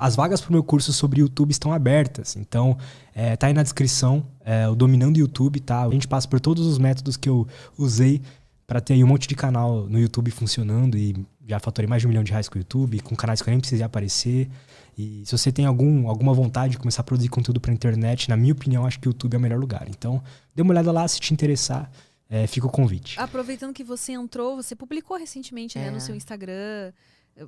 As vagas pro meu curso sobre YouTube estão abertas, então tá aí na descrição, o Dominando YouTube, tá? A gente passa por todos os métodos que eu usei para ter aí um monte de canal no YouTube funcionando e já faturei mais de R$ 1 milhão com o YouTube, com canais que eu nem precisei aparecer. E se você tem alguma vontade de começar a produzir conteúdo pra internet, na minha opinião, acho que o YouTube é o melhor lugar. Então, dê uma olhada lá, se te interessar, fica o convite. Aproveitando que você entrou, você publicou recentemente, né, no seu Instagram.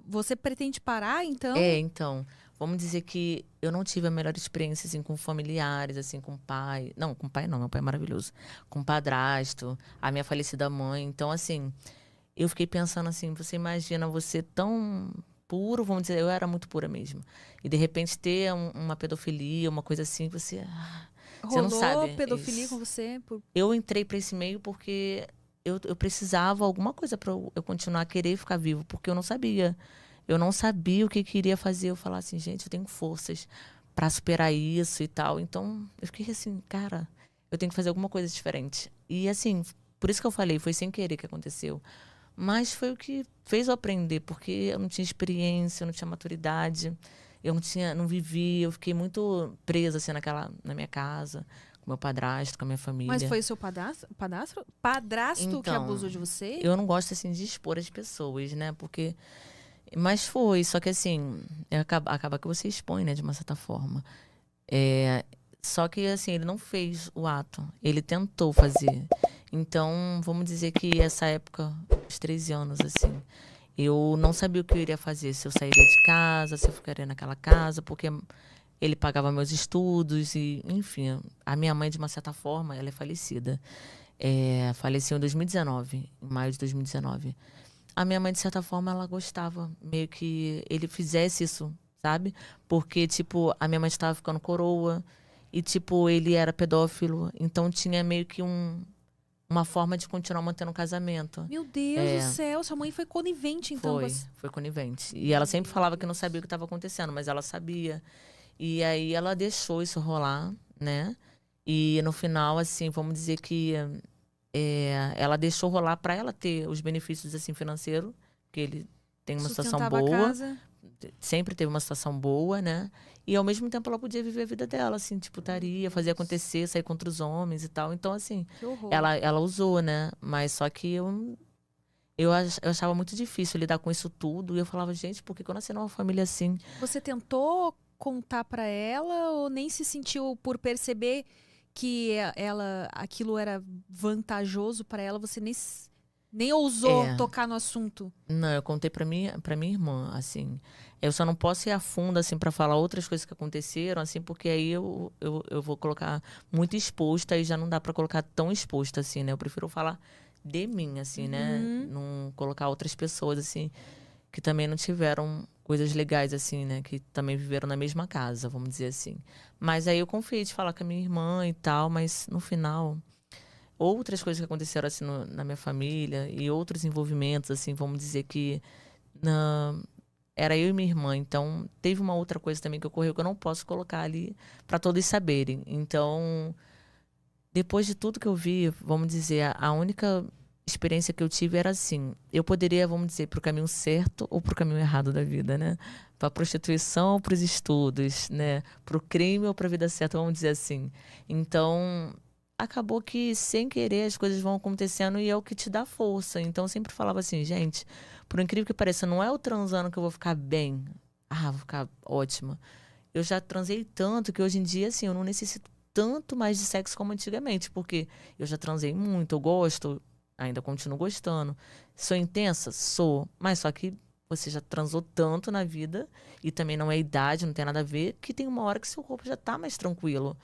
Você pretende parar, então? Então, vamos dizer que eu não tive a melhor experiência, assim, com familiares, assim, com pai. Não, com pai não, meu pai é maravilhoso. Com padrasto, a minha falecida mãe. Então, assim, eu fiquei pensando assim, você imagina você tão puro, vamos dizer, eu era muito pura mesmo. E de repente ter uma pedofilia, uma coisa assim, você não sabe. Rolou pedofilia com você? Eu entrei para esse meio porque eu precisava alguma coisa para eu continuar a querer ficar vivo, porque eu não sabia. Eu não sabia o que queria fazer. Eu falava assim, gente, eu tenho forças para superar isso e tal. Então, eu fiquei assim, cara, eu tenho que fazer alguma coisa diferente. E assim, por isso que eu falei, foi sem querer que aconteceu. Mas foi o que fez eu aprender, porque eu não tinha experiência, eu não tinha maturidade, eu não vivi, eu fiquei muito presa assim na minha casa, com meu padrasto, com a minha família. Mas foi o seu padrasto então, que abusou de você? Eu não gosto assim de expor as pessoas, né? Porque mas foi, só que assim, acaba que você expõe, né, de uma certa forma. Só que assim, ele não fez o ato, ele tentou fazer. Então, vamos dizer que essa época, os 13 anos, assim, eu não sabia o que eu iria fazer, se eu sairia de casa, se eu ficaria naquela casa, porque ele pagava meus estudos e, enfim, a minha mãe, de uma certa forma, ela é falecida. Faleceu em 2019, em maio de 2019. A minha mãe, de certa forma, ela gostava meio que ele fizesse isso, sabe? Porque, tipo, a minha mãe estava ficando coroa e, tipo, ele era pedófilo. Então, tinha meio que uma forma de continuar mantendo o casamento. Meu Deus do céu, sua mãe foi conivente, então. Foi conivente. E ela sempre falava que não sabia o que estava acontecendo, mas ela sabia. E aí, ela deixou isso rolar, né? E, no final, assim, vamos dizer que... ela deixou rolar para ela ter os benefícios assim financeiros, porque ele tem uma situação boa, sempre teve uma situação boa, né? E ao mesmo tempo ela podia viver a vida dela, assim, tipo, putaria, fazer acontecer, sair contra os homens e tal. Então, assim, ela usou, né? Mas só que eu achava muito difícil lidar com isso tudo. E eu falava, gente, por que eu nasci numa família assim? Você tentou contar para ela ou nem se sentiu por perceber que aquilo era vantajoso para ela, você nem ousou tocar no assunto? Não, eu contei para minha irmã, assim. Eu só não posso ir a fundo, assim, para falar outras coisas que aconteceram, assim, porque aí eu vou colocar muito exposta e já não dá para colocar tão exposta, assim, né? Eu prefiro falar de mim, assim, né? Não colocar outras pessoas, assim, que também não tiveram coisas legais, assim, né? Que também viveram na mesma casa, vamos dizer assim. Mas aí eu confiei de falar com a minha irmã e tal, mas no final... Outras coisas que aconteceram, assim, na minha família e outros envolvimentos, assim, vamos dizer que... era eu e minha irmã, então teve uma outra coisa também que ocorreu que eu não posso colocar ali para todos saberem. Então, depois de tudo que eu vi, vamos dizer, a única... experiência que eu tive era assim, eu poderia, vamos dizer, pro caminho certo ou pro caminho errado da vida, né? Pra prostituição ou pros estudos, né? Pro crime ou pra vida certa, vamos dizer assim. Então, acabou que, sem querer, as coisas vão acontecendo e é o que te dá força. Então, eu sempre falava assim, gente, por incrível que pareça, não é o transando que eu vou ficar bem. Vou ficar ótima. Eu já transei tanto que hoje em dia, assim, eu não necessito tanto mais de sexo como antigamente, porque eu já transei muito, eu gosto... Ainda continuo gostando. Sou intensa? Sou. Mas só que você já transou tanto na vida e também não é idade, não tem nada a ver, que tem uma hora que seu corpo já tá mais tranquilo.